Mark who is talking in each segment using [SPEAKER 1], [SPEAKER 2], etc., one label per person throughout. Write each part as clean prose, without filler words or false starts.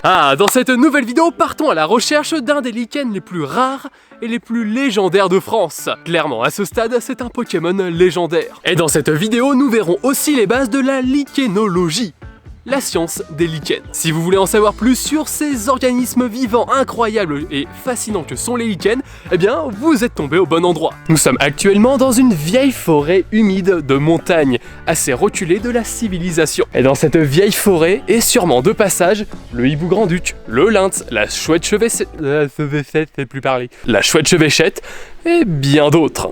[SPEAKER 1] Ah, dans cette nouvelle vidéo, partons à la recherche d'un des lichens les plus rares et les plus légendaires de France. Clairement, à ce stade, c'est un Pokémon légendaire. Et dans cette vidéo, nous verrons aussi les bases de la lichénologie, la science des lichens. Si vous voulez en savoir plus sur ces organismes vivants incroyables et fascinants que sont les lichens, eh bien, vous êtes tombé au bon endroit. Nous sommes actuellement dans une vieille forêt humide de montagne, assez reculée de la civilisation. Et dans cette vieille forêt est sûrement de passage le hibou grand-duc, le lynx, la chouette chevêchette, la chouette chevêchette et bien d'autres.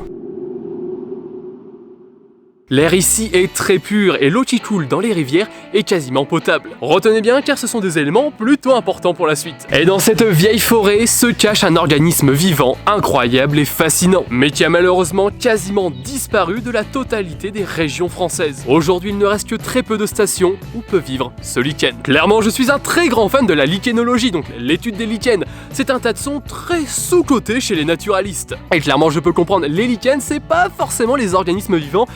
[SPEAKER 1] L'air ici est très pur et l'eau qui coule dans les rivières est quasiment potable. Retenez bien car ce sont des éléments plutôt importants pour la suite. Et dans cette vieille forêt se cache un organisme vivant, incroyable et fascinant, mais qui a malheureusement quasiment disparu de la totalité des régions françaises. Aujourd'hui, il ne reste que très peu de stations où peut vivre ce lichen. Clairement, je suis un très grand fan de la lichénologie, donc l'étude des lichens. C'est un tas de sons très sous-coté chez les naturalistes. Et clairement, je peux comprendre, les lichens, c'est pas forcément les organismes vivants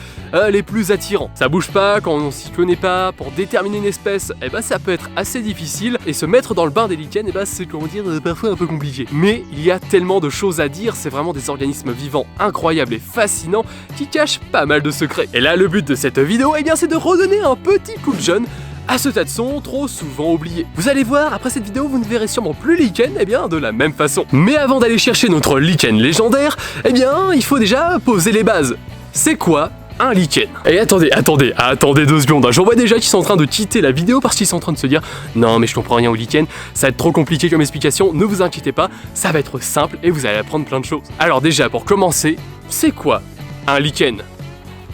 [SPEAKER 1] les plus attirants. Ça bouge pas quand on s'y connaît pas, pour déterminer une espèce, eh ben ça peut être assez difficile, et se mettre dans le bain des lichens, eh ben c'est comment dire, parfois un peu compliqué. Mais il y a tellement de choses à dire, c'est vraiment des organismes vivants incroyables et fascinants qui cachent pas mal de secrets. Et là, le but de cette vidéo, eh bien c'est de redonner un petit coup de jeune à ce tas de sons trop souvent oubliés. Vous allez voir, après cette vidéo, vous ne verrez sûrement plus lichen, eh bien, de la même façon. Mais avant d'aller chercher notre lichen légendaire, eh bien, il faut déjà poser les bases. C'est quoi un lichen? Et attendez 2 secondes, j'en vois déjà qui sont en train de quitter la vidéo parce qu'ils sont en train de se dire non mais je comprends rien au lichen, ça va être trop compliqué comme explication, ne vous inquiétez pas, ça va être simple et vous allez apprendre plein de choses. Alors déjà, pour commencer, c'est quoi un lichen?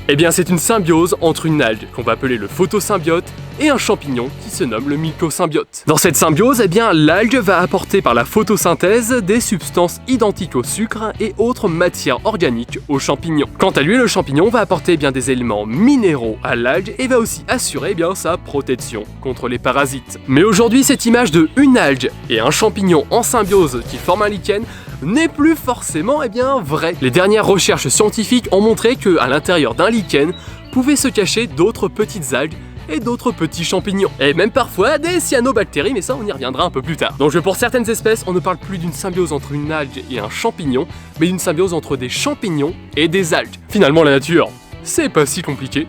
[SPEAKER 1] Eh bien c'est une symbiose entre une algue qu'on va appeler le photosymbiote et un champignon qui se nomme le mycosymbiote. Dans cette symbiose, eh bien l'algue va apporter par la photosynthèse des substances identiques au sucre et autres matières organiques au champignon. Quant à lui, le champignon va apporter bien des éléments minéraux à l'algue et va aussi assurer bien sa protection contre les parasites. Mais aujourd'hui, cette image de une algue et un champignon en symbiose qui forment un lichen n'est plus forcément vrai. Les dernières recherches scientifiques ont montré que à l'intérieur d'un lichen pouvaient se cacher d'autres petites algues et d'autres petits champignons. Et même parfois des cyanobactéries, mais ça on y reviendra un peu plus tard. Donc pour certaines espèces, on ne parle plus d'une symbiose entre une algue et un champignon, mais d'une symbiose entre des champignons et des algues. Finalement la nature, c'est pas si compliqué.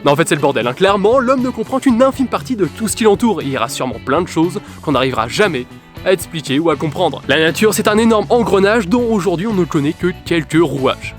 [SPEAKER 1] Non, en fait c'est le bordel, hein. Clairement, l'homme ne comprend qu'une infime partie de tout ce qui l'entoure. Il y aura sûrement plein de choses qu'on n'arrivera jamais à expliquer ou à comprendre. La nature, c'est un énorme engrenage dont aujourd'hui on ne connaît que quelques rouages.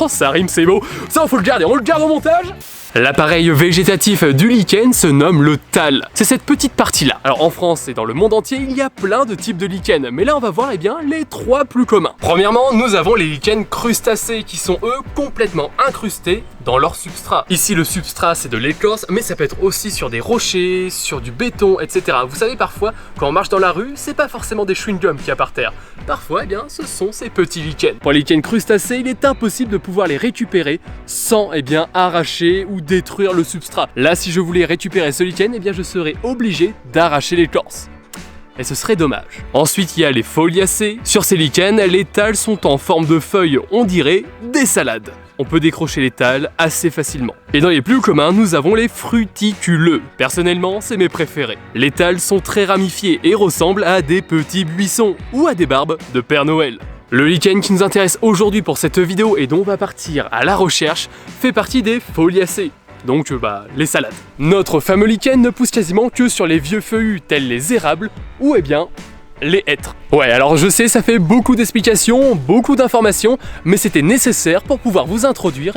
[SPEAKER 1] Oh, ça rime, c'est beau. Ça, faut le garder, on le garde au montage. L'appareil végétatif du lichen se nomme le thalle. C'est cette petite partie-là. Alors en France et dans le monde entier, il y a plein de types de lichens, mais là on va voir les 3 plus communs. Premièrement, nous avons les lichens crustacés qui sont eux complètement incrustés dans leur substrat. Ici le substrat c'est de l'écorce, mais ça peut être aussi sur des rochers, sur du béton, etc. Vous savez, parfois quand on marche dans la rue, c'est pas forcément des chewing-gums qu'il y a par terre. Parfois, ce sont ces petits lichens. Pour les lichens crustacés, il est impossible de pouvoir les récupérer sans arracher ou détruire le substrat. Là, si je voulais récupérer ce lichen, je serais obligé d'arracher l'écorce. Et ce serait dommage. Ensuite, il y a les foliacées. Sur ces lichens, les thalles sont en forme de feuilles, on dirait des salades. On peut décrocher les thalles assez facilement. Et dans les plus communs, nous avons les fruticuleux. Personnellement, c'est mes préférés. Les thalles sont très ramifiées et ressemblent à des petits buissons ou à des barbes de Père Noël. Le lichen qui nous intéresse aujourd'hui pour cette vidéo et dont on va partir à la recherche fait partie des foliacées. Donc les salades. Notre fameux lichen ne pousse quasiment que sur les vieux feuillus tels les érables ou les hêtres. Ouais, alors je sais, ça fait beaucoup d'explications, beaucoup d'informations, mais c'était nécessaire pour pouvoir vous introduire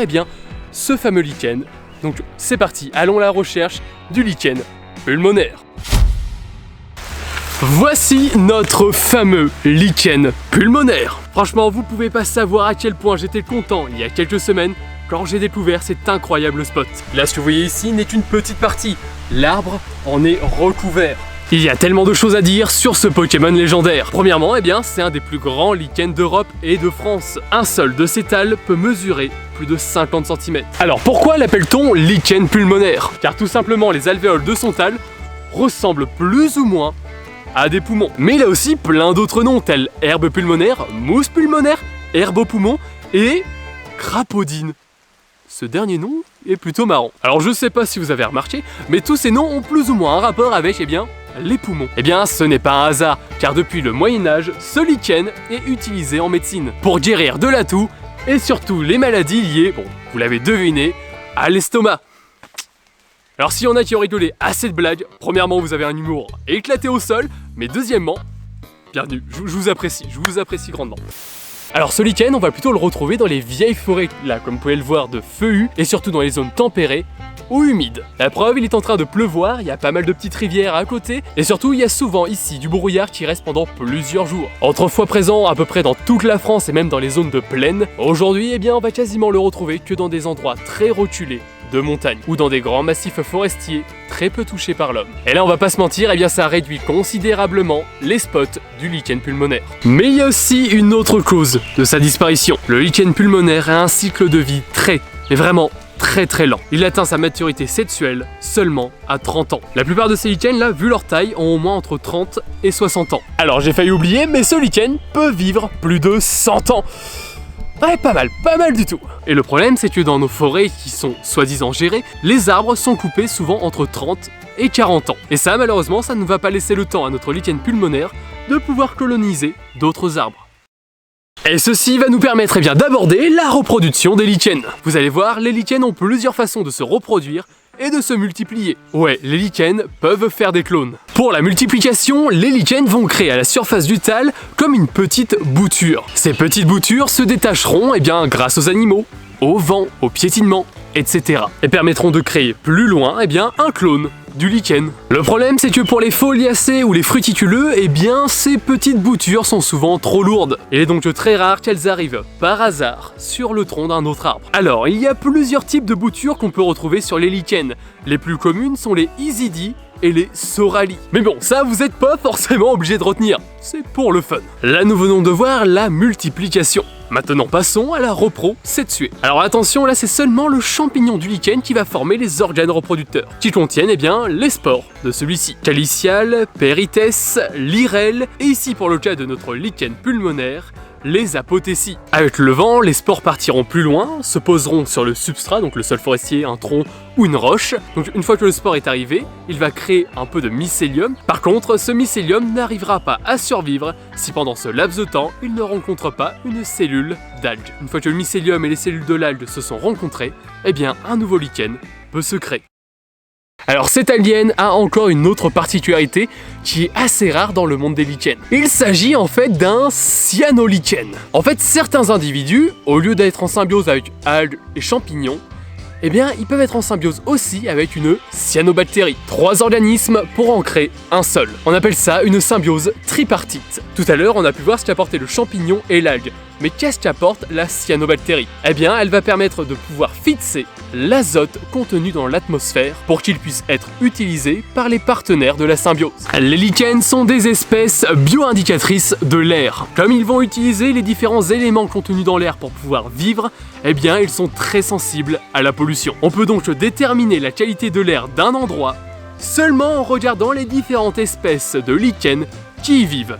[SPEAKER 1] ce fameux lichen. Donc c'est parti, allons à la recherche du lichen pulmonaire. Voici notre fameux lichen pulmonaire. Franchement, vous pouvez pas savoir à quel point j'étais content il y a quelques semaines quand j'ai découvert cet incroyable spot. Là, ce que vous voyez ici n'est qu'une petite partie. L'arbre en est recouvert. Il y a tellement de choses à dire sur ce Pokémon légendaire. Premièrement, c'est un des plus grands lichens d'Europe et de France. Un seul de ces thalles peut mesurer plus de 50 cm. Alors pourquoi l'appelle-t-on lichen pulmonaire? Car tout simplement, les alvéoles de son thalle ressemblent plus ou moins à des poumons. Mais il a aussi plein d'autres noms, tels herbe pulmonaire, mousse pulmonaire, herbe au poumon et crapaudine. Ce dernier nom est plutôt marrant. Alors je sais pas si vous avez remarqué, mais tous ces noms ont plus ou moins un rapport avec, les poumons. Eh bien, ce n'est pas un hasard, car depuis le Moyen-Âge, ce lichen est utilisé en médecine pour guérir de la toux et surtout les maladies liées, bon, vous l'avez deviné, à l'estomac. Alors si on a qui ont rigolé à cette blague, premièrement vous avez un humour éclaté au sol, mais deuxièmement, bienvenue, je vous apprécie grandement. Alors ce lichen, on va plutôt le retrouver dans les vieilles forêts, là comme vous pouvez le voir, de feuillus, et surtout dans les zones tempérées ou humides. La preuve, il est en train de pleuvoir, il y a pas mal de petites rivières à côté, et surtout il y a souvent ici du brouillard qui reste pendant plusieurs jours. Autrefois présent à peu près dans toute la France et même dans les zones de plaine, aujourd'hui eh bien on va quasiment le retrouver que dans des endroits très reculés de montagne ou dans des grands massifs forestiers très peu touchés par l'homme. Et là on va pas se mentir, eh bien ça réduit considérablement les spots du lichen pulmonaire. Mais il y a aussi une autre cause de sa disparition. Le lichen pulmonaire a un cycle de vie mais vraiment très lent. Il atteint sa maturité sexuelle seulement à 30 ans. La plupart de ces lichens là, vu leur taille, ont au moins entre 30 et 60 ans. Alors j'ai failli oublier, mais ce lichen peut vivre plus de 100 ans. Ouais, pas mal du tout. Et le problème, c'est que dans nos forêts qui sont soi-disant gérées, les arbres sont coupés souvent entre 30 et 40 ans. Et ça, malheureusement, ça ne va pas laisser le temps à notre lichen pulmonaire de pouvoir coloniser d'autres arbres. Et ceci va nous permettre eh bien, d'aborder la reproduction des lichens. Vous allez voir, les lichens ont plusieurs façons de se reproduire et de se multiplier. Ouais, les lichens peuvent faire des clones. Pour la multiplication, les lichens vont créer à la surface du tal comme une petite bouture. Ces petites boutures se détacheront eh bien, grâce aux animaux, au vent, au piétinement, etc. et permettront de créer plus loin eh bien, un clone du lichen. Le problème, c'est que pour les foliacées ou les fruticuleux, eh bien, ces petites boutures sont souvent trop lourdes. Il est donc très rare qu'elles arrivent par hasard sur le tronc d'un autre arbre. Alors, il y a plusieurs types de boutures qu'on peut retrouver sur les lichens. Les plus communes sont les Isidies et les Sorali. Mais bon, ça vous n'êtes pas forcément obligé de retenir, c'est pour le fun. Là, nous venons de voir la multiplication. Maintenant, passons à la repro sexuée. Alors attention, là c'est seulement le champignon du lichen qui va former les organes reproducteurs, qui contiennent eh bien, les spores de celui-ci. Calicial, Perites, Lirel, et ici pour le cas de notre lichen pulmonaire, les apothécies. Avec le vent, les spores partiront plus loin, se poseront sur le substrat, donc le sol forestier, un tronc ou une roche. Donc une fois que le spore est arrivé, il va créer un peu de mycélium. Par contre, ce mycélium n'arrivera pas à survivre si pendant ce laps de temps, il ne rencontre pas une cellule d'algue. Une fois que le mycélium et les cellules de l'algue se sont rencontrées, eh bien un nouveau lichen peut se créer. Alors cet alien a encore une autre particularité qui est assez rare dans le monde des lichens. Il s'agit en fait d'un cyanolichen. En fait, certains individus, au lieu d'être en symbiose avec algues et champignons, eh bien, ils peuvent être en symbiose aussi avec une cyanobactérie. 3 organismes pour en créer un seul. On appelle ça une symbiose tripartite. Tout à l'heure, on a pu voir ce qu'apportait le champignon et l'algue. Mais qu'est-ce qu'apporte la cyanobactérie? Eh bien, elle va permettre de pouvoir fixer l'azote contenu dans l'atmosphère pour qu'il puisse être utilisé par les partenaires de la symbiose. Les lichens sont des espèces bio-indicatrices de l'air. Comme ils vont utiliser les différents éléments contenus dans l'air pour pouvoir vivre, eh bien, ils sont très sensibles à la pollution. On peut donc déterminer la qualité de l'air d'un endroit seulement en regardant les différentes espèces de lichens qui y vivent.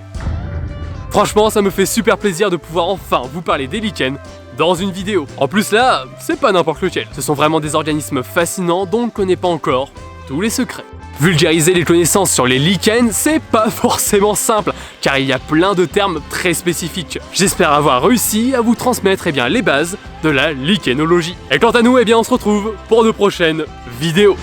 [SPEAKER 1] Franchement, ça me fait super plaisir de pouvoir enfin vous parler des lichens dans une vidéo. En plus là, c'est pas n'importe lequel. Ce sont vraiment des organismes fascinants dont on ne connaît pas encore tous les secrets. Vulgariser les connaissances sur les lichens, c'est pas forcément simple, car il y a plein de termes très spécifiques. J'espère avoir réussi à vous transmettre eh bien, les bases de la lichenologie. Et quant à nous, eh bien, on se retrouve pour de prochaines vidéos.